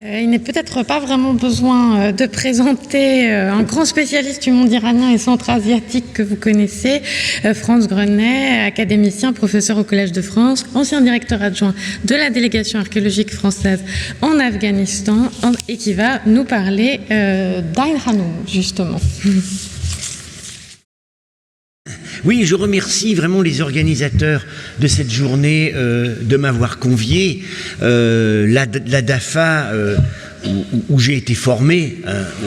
Il n'est peut-être pas vraiment besoin de présenter un grand spécialiste du monde iranien et centra-asiatique que vous connaissez, Frantz Grenet, académicien, professeur au Collège de France, ancien directeur adjoint de la délégation archéologique française en Afghanistan et qui va nous parler d'Ain Hanoum, justement. Oui, je remercie vraiment les organisateurs de cette journée de m'avoir convié. La DAFA, où j'ai été formé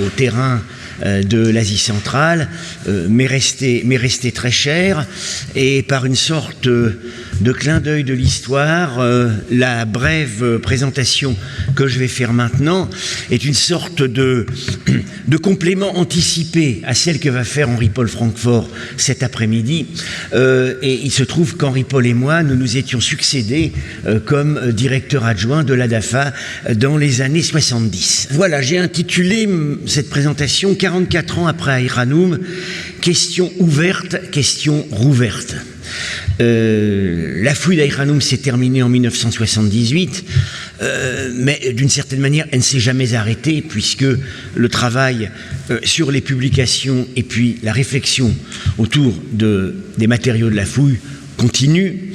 au terrain de l'Asie centrale, m'est resté très cher, et par une sorte de clin d'œil de l'histoire, la brève présentation que je vais faire maintenant est une sorte de complément anticipé à celle que va faire Henri-Paul Francfort cet après-midi. Et il se trouve qu'Henri-Paul et moi, nous nous étions succédés comme directeur adjoint de la DAFA dans les années 70. Voilà, j'ai intitulé cette présentation 44 ans après Ain Hanoum, question ouverte, question rouverte. La fouille d'Ain Hanoum s'est terminée en 1978, mais d'une certaine manière, elle ne s'est jamais arrêtée, puisque le travail sur les publications et puis la réflexion autour des matériaux de la fouille continue.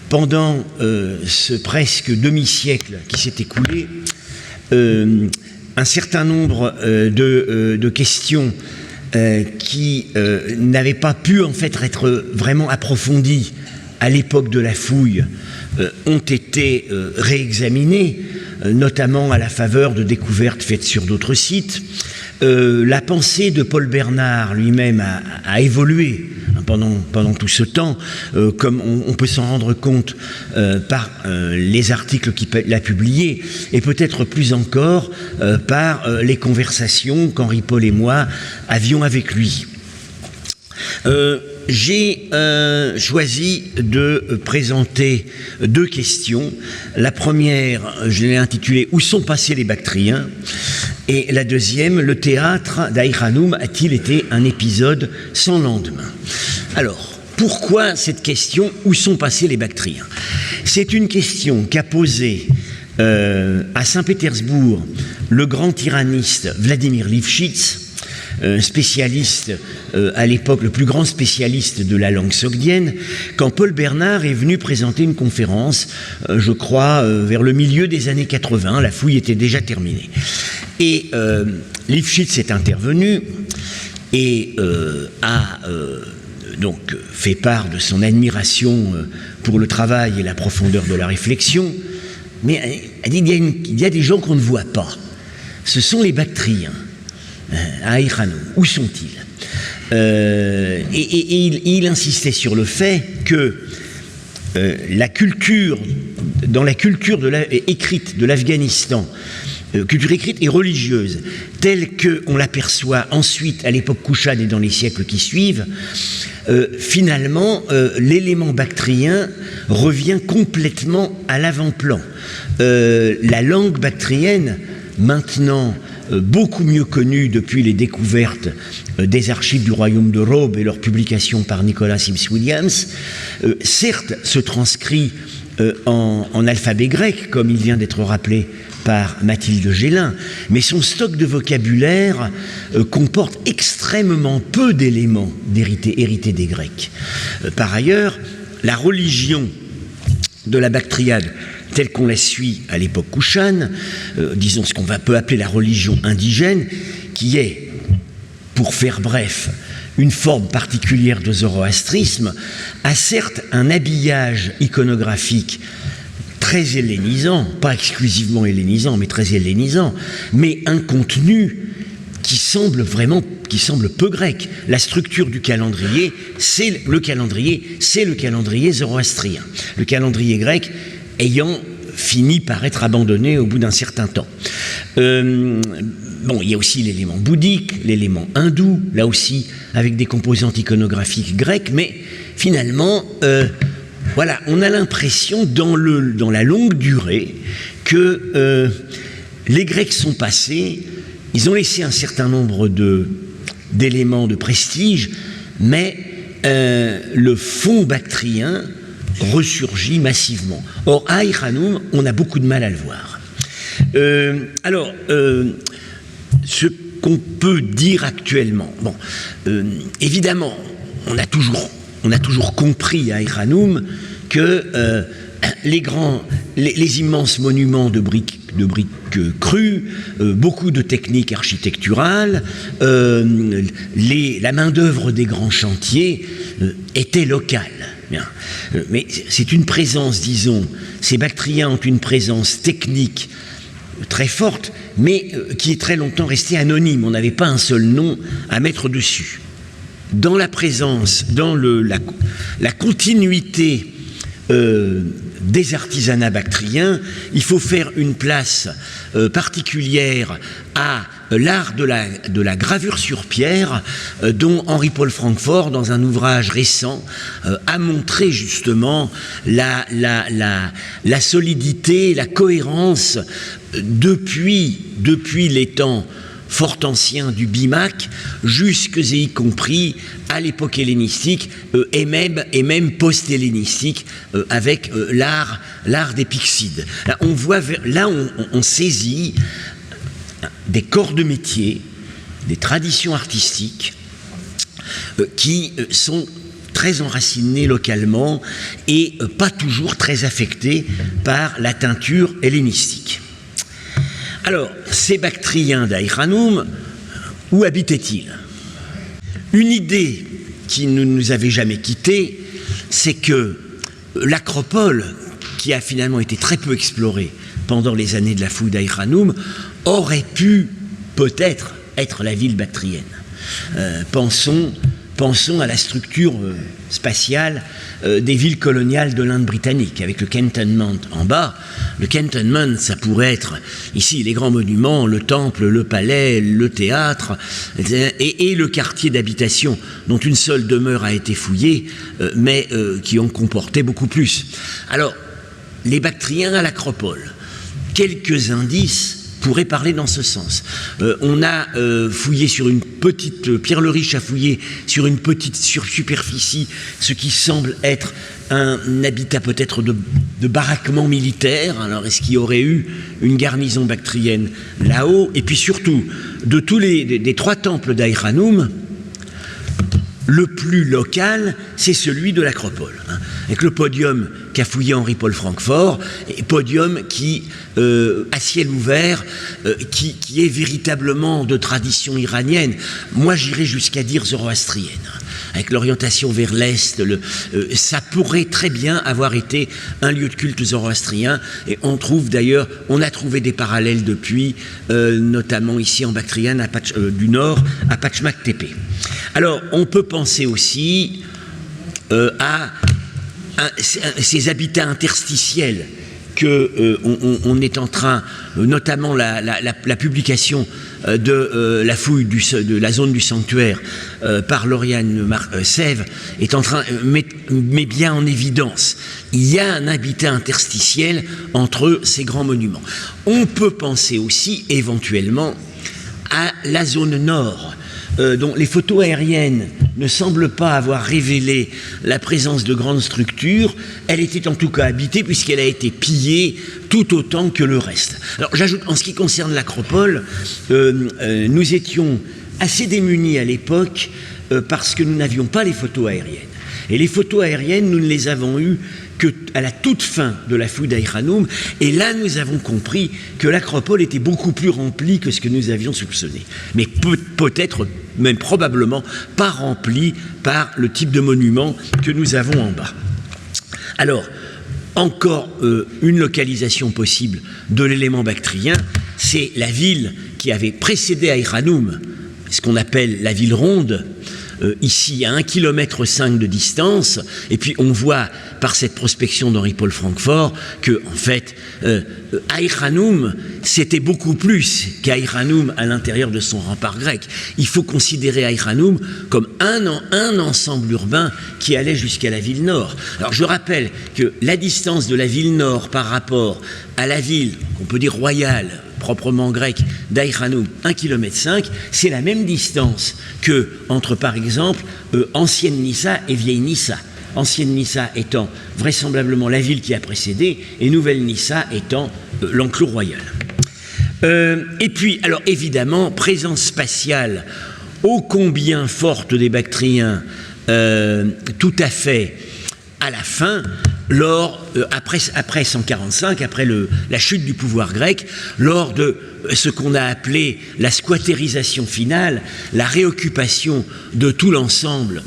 Pendant ce presque demi-siècle qui s'est écoulé, un certain nombre de questions qui n'avaient pas pu en fait être vraiment approfondies à l'époque de la fouille ont été réexaminées, notamment à la faveur de découvertes faites sur d'autres sites. La pensée de Paul Bernard lui-même a évolué pendant tout ce temps, comme on peut s'en rendre compte par les articles qu'il a publiés, et peut-être plus encore par les conversations qu'Henri-Paul et moi avions avec lui. J'ai choisi de présenter deux questions. La première, je l'ai intitulée « Où sont passés les Bactriens ?» et la deuxième, « Le théâtre d'Ain Hanoum a-t-il été un épisode sans lendemain ?» Alors, pourquoi cette question « Où sont passés les Bactriens ?» C'est une question qu'a posée à Saint-Pétersbourg le grand tyranniste Vladimir Lifshitz, spécialiste, à l'époque le plus grand spécialiste de la langue sogdienne, quand Paul Bernard est venu présenter une conférence, je crois, vers le milieu des années 80, la fouille était déjà terminée. Et Lifshitz est intervenu et a donc fait part de son admiration pour le travail et la profondeur de la réflexion, mais elle dit il y a des gens qu'on ne voit pas. Ce sont les Bactriens. À Ain Hanoum, où sont-ils? Il insistait sur le fait que dans la culture écrite de l'Afghanistan, culture écrite et religieuse, telle qu'on l'aperçoit ensuite à l'époque Kushan et dans les siècles qui suivent, finalement, l'élément bactrien revient complètement à l'avant-plan. La langue bactrienne, maintenant beaucoup mieux connue depuis les découvertes des archives du royaume de Robe et leur publication par Nicholas Sims Williams, certes se transcrit en alphabet grec, comme il vient d'être rappelé par Mathilde Gélin, mais son stock de vocabulaire comporte extrêmement peu d'éléments hérités des Grecs. Par ailleurs, la religion de la Bactriade, telle qu'on la suit à l'époque Kushan, disons ce qu'on peut appeler la religion indigène, qui est, pour faire bref, une forme particulière de zoroastrisme, a certes un habillage iconographique très hellénisant, pas exclusivement hellénisant, mais très hellénisant, mais un contenu qui semble peu grec. La structure du calendrier, c'est le calendrier zoroastrien. Le calendrier grec ayant fini par être abandonné au bout d'un certain temps. Bon, il y a aussi l'élément bouddhique, l'élément hindou, là aussi avec des composantes iconographiques grecques, mais finalement, voilà, on a l'impression dans la longue durée que les Grecs sont passés, ils ont laissé un certain nombre d'éléments de prestige, mais le fond bactrien ressurgit massivement. Or, à Aït-Khanoum, on a beaucoup de mal à le voir. Ce qu'on peut dire actuellement, évidemment, on a toujours compris à Aït-Khanoum que les immenses monuments de briques crues, beaucoup de techniques architecturales, la main-d'œuvre des grands chantiers était locale. Bien. Mais c'est une présence, disons, ces Bactriens ont une présence technique très forte, mais qui est très longtemps restée anonyme. On n'avait pas un seul nom à mettre dessus. Dans la présence, dans la continuité des artisanats bactriens, il faut faire une place particulière à l'art de la gravure sur pierre, dont Henri-Paul Francfort, dans un ouvrage récent, a montré justement la solidité, la cohérence depuis les temps fort anciens du Bimak, jusque et y compris à l'époque hellénistique et même post-hellénistique avec l'art des Pyxides. Là, on saisit des corps de métier, des traditions artistiques qui sont très enracinés localement et pas toujours très affectés par la teinture hellénistique. Alors, ces Bactriens d'Aït-Khanoum, où habitaient-ils? Une idée qui ne nous avait jamais quittés, c'est que l'acropole, qui a finalement été très peu explorée pendant les années de la fouille d'Aït-Khanoum, aurait pu peut-être être la ville bactrienne. Pensons à la structure spatiale des villes coloniales de l'Inde britannique, avec le cantonment en bas. Le cantonment, ça pourrait être ici les grands monuments, le temple, le palais, le théâtre, et le quartier d'habitation, dont une seule demeure a été fouillée, mais qui ont comporté beaucoup plus. Alors, les Bactriens à l'acropole, quelques indices pourrait parler dans ce sens. On a fouillé sur une petite... Pierre le Riche a fouillé sur une petite superficie ce qui semble être un habitat peut-être de baraquement militaire. Alors, est-ce qu'il y aurait eu une garnison bactrienne là-haut? Et puis surtout, de tous des trois temples d'Aït-Khanoum, le plus local, c'est celui de l'acropole, avec le podium qu'a fouillé Henri-Paul Francfort, et podium qui, à ciel ouvert, qui est véritablement de tradition iranienne. Moi, j'irais jusqu'à dire zoroastrienne. Avec l'orientation vers l'Est, ça pourrait très bien avoir été un lieu de culte zoroastrien, et on a trouvé des parallèles depuis, notamment ici en Bactriane du Nord, à Pachmak Tepe. Alors, on peut penser aussi à ces habitats interstitiels qu'on est en train, notamment la publication de la fouille de la zone du sanctuaire par Lauriane Sève est en train, met bien en évidence. Il y a un habitat interstitiel entre ces grands monuments. On peut penser aussi éventuellement à la zone nord, dont les photos aériennes ne semblent pas avoir révélé la présence de grandes structures. Elle était en tout cas habitée puisqu'elle a été pillée tout autant que le reste. Alors j'ajoute, en ce qui concerne l'acropole, nous étions assez démunis à l'époque parce que nous n'avions pas les photos aériennes. Et les photos aériennes, nous ne les avons eues qu'à la toute fin de la fouille d'Aït-Khanoum, et là nous avons compris que l'acropole était beaucoup plus remplie que ce que nous avions soupçonné, mais peut-être même probablement pas remplie par le type de monument que nous avons en bas. Alors, encore une localisation possible de l'élément bactrien, c'est la ville qui avait précédé Aït-Khanoum, ce qu'on appelle la ville ronde, ici à 1,5 km de distance, et puis on voit par cette prospection d'Henri-Paul Francfort que, en fait, Aït-Khanoum, c'était beaucoup plus qu'Aït-Khanoum à l'intérieur de son rempart grec. Il faut considérer Aït-Khanoum comme un ensemble urbain qui allait jusqu'à la ville nord. Alors je rappelle que la distance de la ville nord par rapport à la ville, qu'on peut dire royale, proprement grecque, d'Aït-Khanoum, 1,5 km, c'est la même distance que entre, par exemple, ancienne Nissa et vieille Nissa. ancienne Nissa étant vraisemblablement la ville qui a précédé, et nouvelle Nissa étant l'enclos royal. Et puis, alors évidemment, présence spatiale ô combien forte des Bactriens, tout à fait à la fin, après 145, après la chute du pouvoir grec, lors de ce qu'on a appelé la squattérisation finale, la réoccupation de tout l'ensemble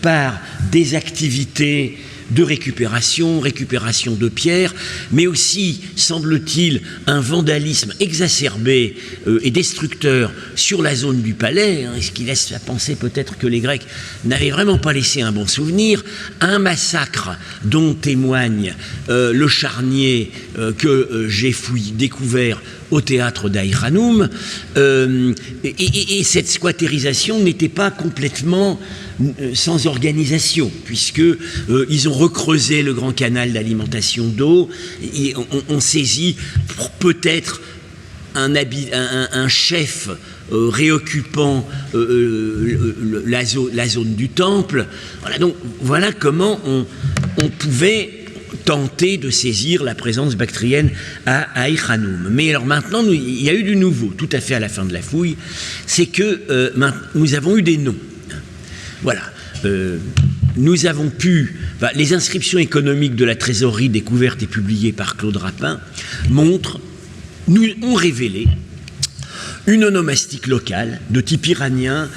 par des activités de récupération de pierres, mais aussi, semble-t-il, un vandalisme exacerbé et destructeur sur la zone du palais, ce qui laisse à penser peut-être que les Grecs n'avaient vraiment pas laissé un bon souvenir, un massacre dont témoigne le charnier que j'ai découvert au théâtre d'Aïranoum, et cette squattérisation n'était pas complètement sans organisation, puisque ils ont recreusé le grand canal d'alimentation d'eau, et on saisit peut-être un chef réoccupant la zone du temple. Voilà, donc voilà comment on pouvait tenter de saisir la présence bactrienne à Aïranoum. Mais alors maintenant, il y a eu du nouveau, tout à fait à la fin de la fouille, c'est que nous avons eu des noms. Voilà. Nous avons pu... les inscriptions économiques de la trésorerie découvertes et publiées par Claude Rapin ont révélé une onomastique locale de type iranien,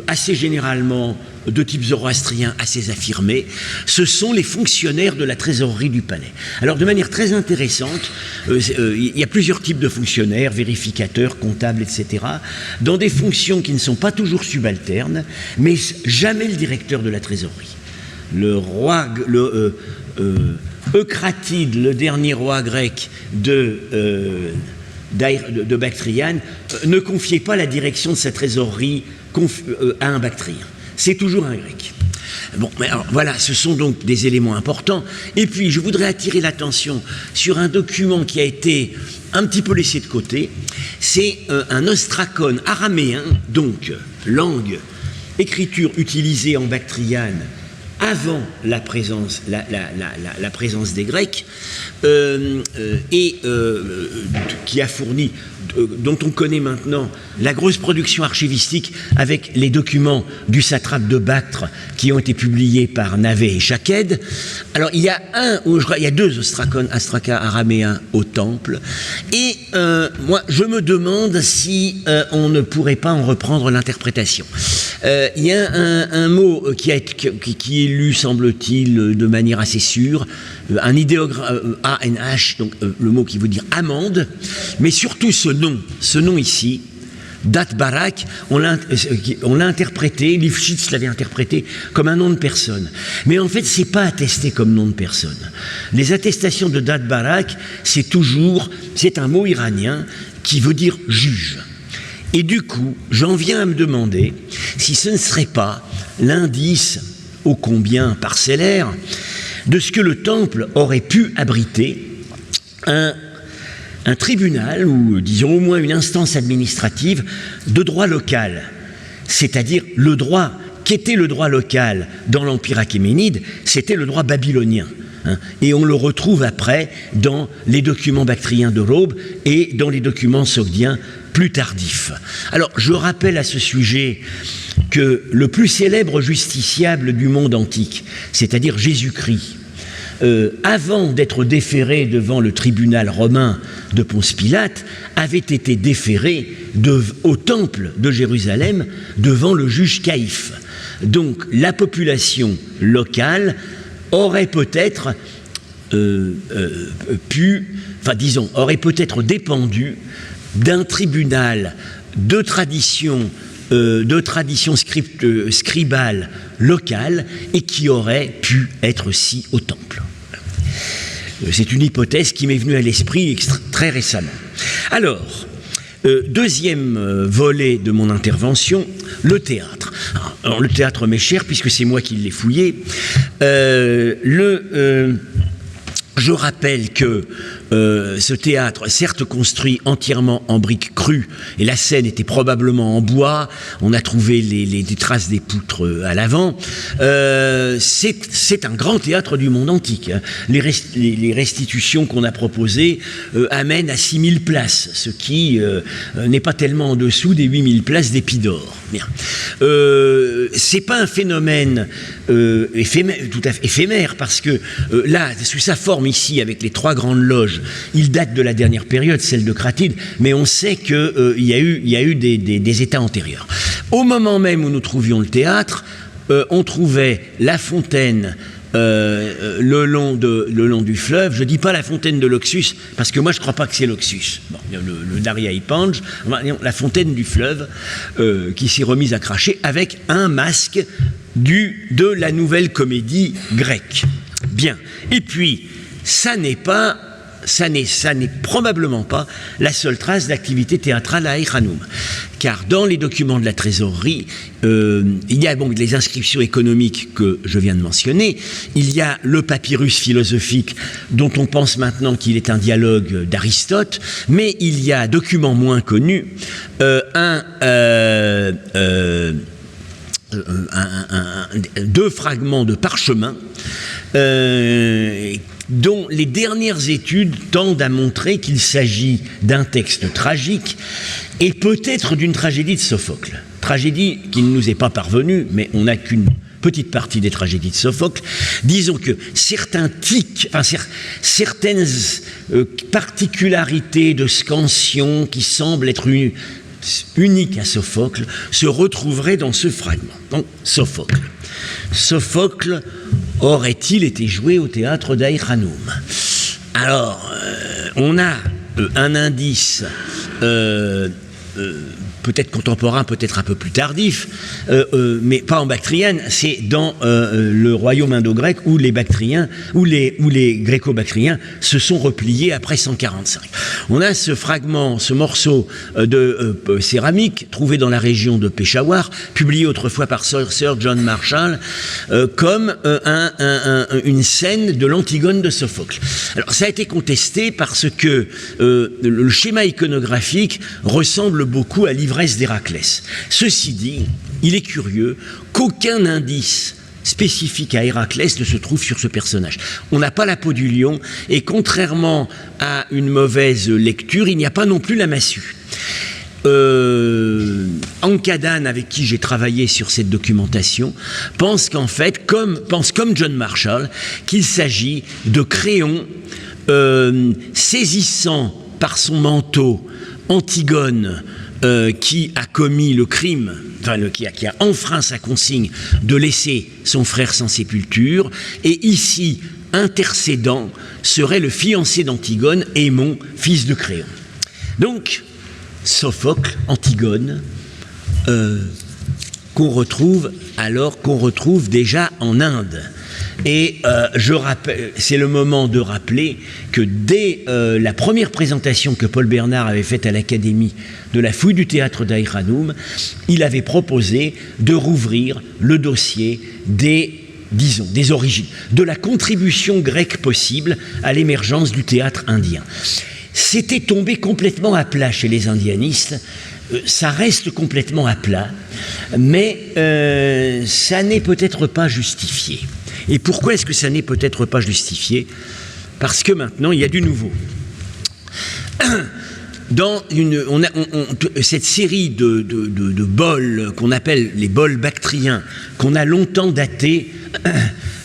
assez généralement de type zoroastrien assez affirmé. Ce sont les fonctionnaires de la trésorerie du palais. Alors de manière très intéressante, il y a plusieurs types de fonctionnaires, vérificateurs, comptables, etc., dans des fonctions qui ne sont pas toujours subalternes, mais jamais le directeur de la trésorerie. Le roi, Eucratide, le dernier roi grec de Bactriane, ne confiait pas la direction de sa trésorerie à un Bactrien. C'est toujours un grec. Bon, mais alors, voilà, ce sont donc des éléments importants. Et puis, je voudrais attirer l'attention sur un document qui a été un petit peu laissé de côté. C'est un ostracone araméen, donc langue, écriture utilisée en bactriane avant la présence des Grecs, qui a fourni, dont on connaît maintenant la grosse production archivistique avec les documents du satrape de Bactre qui ont été publiés par Navet et Chaked. Alors il y a deux ostracas araméens au temple, et moi je me demande si on ne pourrait pas en reprendre l'interprétation. Il y a un mot qui est lu, semble-t-il, de manière assez sûre, un idéogramme ANH, donc le mot qui veut dire amande, mais surtout ce nom ici, Dat Barak, on l'a interprété, Lifshitz l'avait interprété comme un nom de personne. Mais en fait, c'est pas attesté comme nom de personne. Les attestations de Dat Barak, c'est un mot iranien qui veut dire juge. Et du coup, j'en viens à me demander si ce ne serait pas l'indice ô combien parcellaire de ce que le temple aurait pu abriter, un tribunal, ou disons au moins une instance administrative de droit local, c'est-à-dire le droit qu'était le droit local dans l'Empire achéménide, c'était le droit babylonien. Et on le retrouve après dans les documents bactriens d'Europe et dans les documents sogdiens plus tardifs. Alors, je rappelle à ce sujet que le plus célèbre justiciable du monde antique, c'est-à-dire Jésus-Christ, avant d'être déféré devant le tribunal romain de Ponce Pilate, avait été déféré au temple de Jérusalem devant le juge Caïphe. Donc la population locale aurait peut-être aurait peut-être dépendu d'un tribunal de tradition scribale locale et qui aurait pu être aussi au temple. C'est une hypothèse qui m'est venue à l'esprit très récemment. Alors, deuxième volet de mon intervention, le théâtre. Alors, le théâtre m'est cher puisque c'est moi qui l'ai fouillé. Je rappelle que ce théâtre, certes construit entièrement en briques crues, et la scène était probablement en bois, on a trouvé les traces des poutres à l'avant, c'est un grand théâtre du monde antique. Hein. Les restitutions qu'on a proposées amènent à 6000 places, ce qui n'est pas tellement en dessous des 8000 places d'Épidore. Bien. C'est pas un phénomène tout à fait éphémère, parce que là, sous sa forme ici, avec les 3 grandes loges, il date de la dernière période, celle de Cratyle, mais on sait qu'il y a eu des états antérieurs. Au moment même où nous trouvions le théâtre, on trouvait la fontaine le long du fleuve. Je ne dis pas la fontaine de l'Oxus, parce que moi je ne crois pas que c'est l'Oxus. Bon, le Daria Ipange, la fontaine du fleuve qui s'est remise à cracher avec un masque de la nouvelle comédie grecque. Bien. Et puis, ça n'est probablement pas la seule trace d'activité théâtrale à Aït-Hanoum. Car dans les documents de la trésorerie, il y a les inscriptions économiques que je viens de mentionner, il y a le papyrus philosophique dont on pense maintenant qu'il est un dialogue d'Aristote, mais il y a, document moins connu, 2 fragments de parchemin dont les dernières études tendent à montrer qu'il s'agit d'un texte tragique et peut-être d'une tragédie de Sophocle. Tragédie qui ne nous est pas parvenue, mais on n'a qu'une petite partie des tragédies de Sophocle. Disons que certaines particularités de scansion qui semblent être uniques à Sophocle se retrouveraient dans ce fragment. Donc, Sophocle. Sophocle aurait-il été joué au théâtre d'Aït-Hanoum? Alors, on a un indice peut-être contemporain, peut-être un peu plus tardif, mais pas en bactrienne, c'est dans le royaume indo-grec où les bactriens, où les gréco-bactriens se sont repliés après 145. On a ce fragment, ce morceau de céramique trouvé dans la région de Peshawar, publié autrefois par Sir John Marshall, comme une scène de l'Antigone de Sophocle. Alors ça a été contesté parce que le schéma iconographique ressemble beaucoup à l'ivresse d'Héraclès. Ceci dit, il est curieux qu'aucun indice spécifique à Héraclès ne se trouve sur ce personnage. On n'a pas la peau du lion, et contrairement à une mauvaise lecture, il n'y a pas non plus la massue. Ankadan, avec qui j'ai travaillé sur cette documentation, pense qu'en fait, comme John Marshall, qu'il s'agit de Créon saisissant par son manteau Antigone, qui a commis le crime, qui a enfreint sa consigne de laisser son frère sans sépulture, et ici, intercédant, serait le fiancé d'Antigone, Aimon, fils de Créon. Donc, Sophocle, Antigone, qu'on retrouve déjà en Inde. Et c'est le moment de rappeler que dès la première présentation que Paul Bernard avait faite à l'Académie de la fouille du théâtre d'Aït-Hanoum, il avait proposé de rouvrir le dossier des origines, de la contribution grecque possible à l'émergence du théâtre indien. C'était tombé complètement à plat chez les indianistes. Ça reste complètement à plat, mais ça n'est peut-être pas justifié. Et pourquoi est-ce que ça n'est peut-être pas justifié? Parce que maintenant, il y a du nouveau. Cette série de bols qu'on appelle les bols bactriens, qu'on a longtemps datés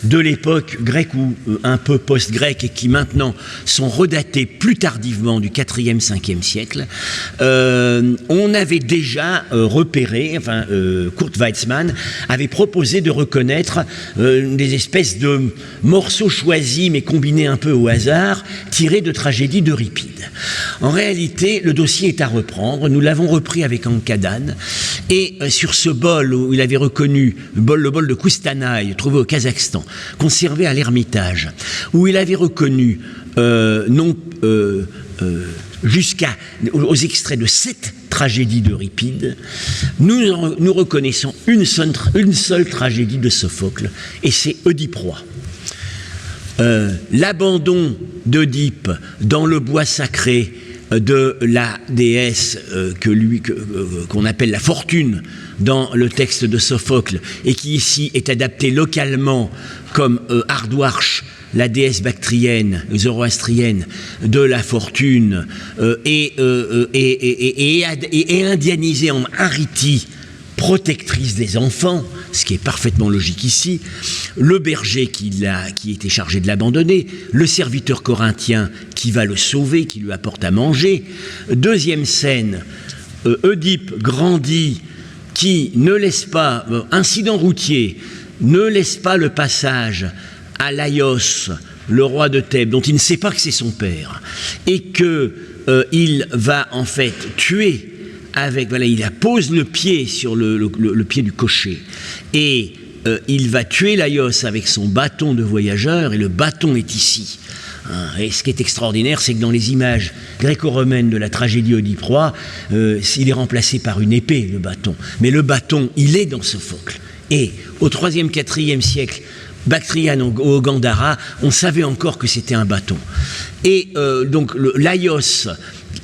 de l'époque grecque ou un peu post-grecque et qui maintenant sont redatés plus tardivement du 4e, 5e siècle, on avait déjà repéré, Kurt Weitzmann avait proposé de reconnaître des espèces de morceaux choisis mais combinés un peu au hasard, tirés de tragédies d'Euripide. En réalité, le dossier est à reprendre, nous l'avons repris avec Ankadan, et sur ce bol où il avait reconnu le bol de Koustanaï, trouvé au Kazakhstan, conservé à l'Ermitage, où il avait reconnu jusqu'aux extraits de 7 tragédies d'Euripide, nous reconnaissons une seule tragédie de Sophocle, et c'est Oedipe Roi. l'abandon d'Œdipe dans le bois sacré de la déesse qu'on appelle la fortune dans le texte de Sophocle, et qui ici est adapté localement comme Ardouarche, la déesse bactrienne, zoroastrienne de la fortune, et indianisée en Ariti, protectrice des enfants, ce qui est parfaitement logique ici, le berger qui était chargé de l'abandonner, le serviteur corinthien qui va le sauver, qui lui apporte à manger. Deuxième scène, Œdipe grandit, qui ne laisse pas, incident routier, ne laisse pas le passage à Laios, le roi de Thèbes, dont il ne sait pas que c'est son père, et qu'il va en fait tuer il pose le pied sur le pied du cocher, et il va tuer Laios avec son bâton de voyageur, et le bâton est ici. Et ce qui est extraordinaire, c'est que dans les images gréco-romaines de la tragédie Oedipe-Roi, il est remplacé par une épée, le bâton. Mais le bâton, il est dans Sophocle. Et au 3e, 4e siècle, Bactriane au Gandhara, on savait encore que c'était un bâton. Et donc Laios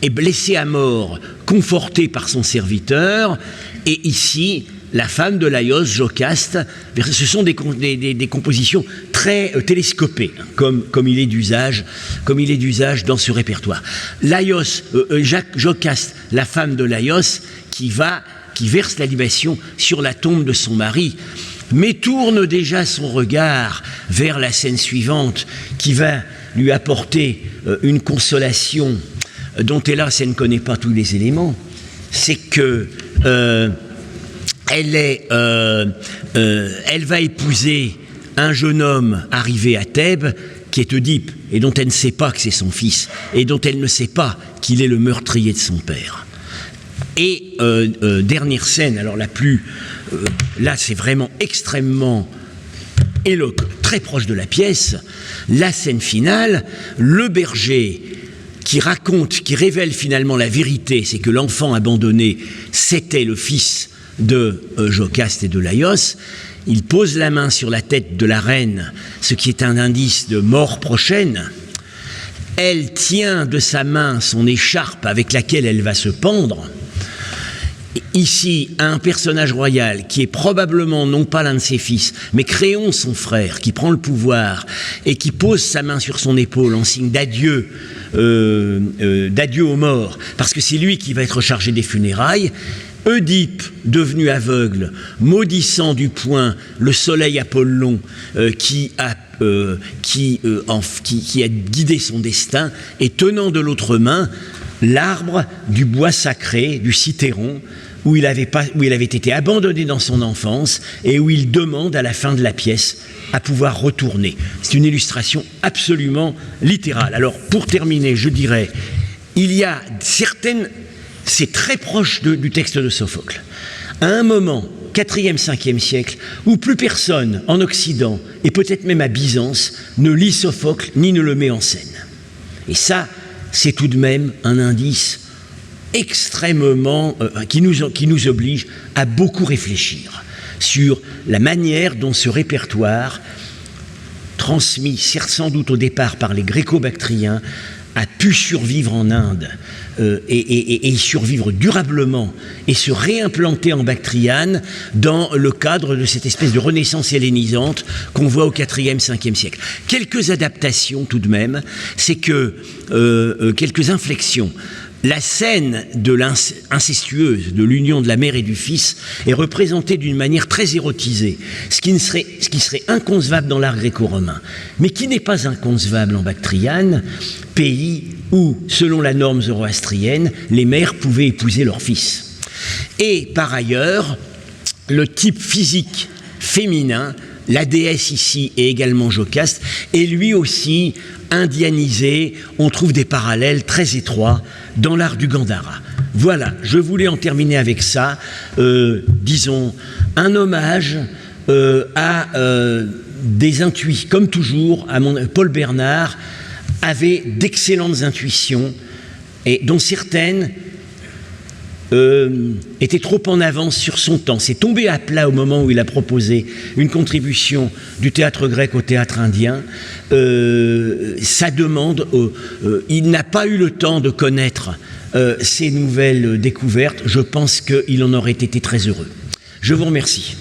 est blessé à mort, conforté par son serviteur, et ici, la femme de Laios, Jocaste, ce sont des compositions très télescopées, comme il est d'usage dans ce répertoire. Laios, Jocaste, la femme de Laios, qui verse la libation sur la tombe de son mari, mais tourne déjà son regard vers la scène suivante, qui va lui apporter une consolation dont hélas elle ne connaît pas tous les éléments. C'est que elle va épouser un jeune homme arrivé à Thèbes qui est Œdipe, et dont elle ne sait pas que c'est son fils, et dont elle ne sait pas qu'il est le meurtrier de son père. Et dernière scène, alors là c'est vraiment extrêmement éloquent, très proche de la pièce, la scène finale, le berger qui révèle finalement la vérité, c'est que l'enfant abandonné, c'était le fils de Jocaste et de Laios. Il pose la main sur la tête de la reine, ce qui est un indice de mort prochaine. Elle tient de sa main son écharpe avec laquelle elle va se pendre. Ici, un personnage royal qui est probablement non pas l'un de ses fils, mais Créon, son frère, qui prend le pouvoir et qui pose sa main sur son épaule en signe d'adieu, d'adieu aux morts, parce que c'est lui qui va être chargé des funérailles. Œdipe, devenu aveugle, maudissant du poing le soleil Apollon qui a guidé son destin, et tenant de l'autre main l'arbre du bois sacré, du Cithéron, où il avait été abandonné dans son enfance, et où il demande à la fin de la pièce à pouvoir retourner. C'est une illustration absolument littérale. Alors, pour terminer, je dirais, il y a c'est très proche du texte de Sophocle. À un moment, 4e, 5e siècle, où plus personne en Occident, et peut-être même à Byzance, ne lit Sophocle ni ne le met en scène. Et ça, c'est tout de même un indice extrêmement qui nous oblige à beaucoup réfléchir sur la manière dont ce répertoire, transmis sans doute au départ par les gréco-bactriens, a pu survivre en Inde et survivre durablement et se réimplanter en Bactriane dans le cadre de cette espèce de renaissance hellénisante qu'on voit au 4e, 5e siècle. Quelques adaptations tout de même, c'est que quelques inflexions. La scène de incestueuse de l'union de la mère et du fils est représentée d'une manière très érotisée, ce qui serait inconcevable dans l'art gréco-romain, mais qui n'est pas inconcevable en Bactriane, pays où, selon la norme zoroastrienne, les mères pouvaient épouser leurs fils. Et par ailleurs, le type physique féminin, la déesse ici et également Jocaste, est lui aussi indianisé. On trouve des parallèles très étroits dans l'art du Gandhara. Voilà, je voulais en terminer avec ça, disons, un hommage à des intuitions, comme toujours, Paul Bernard avait d'excellentes intuitions, et dont certaines était trop en avance sur son temps. C'est tombé à plat au moment où il a proposé une contribution du théâtre grec au théâtre indien. Ça demande... il n'a pas eu le temps de connaître ces nouvelles découvertes. Je pense qu'il en aurait été très heureux. Je vous remercie.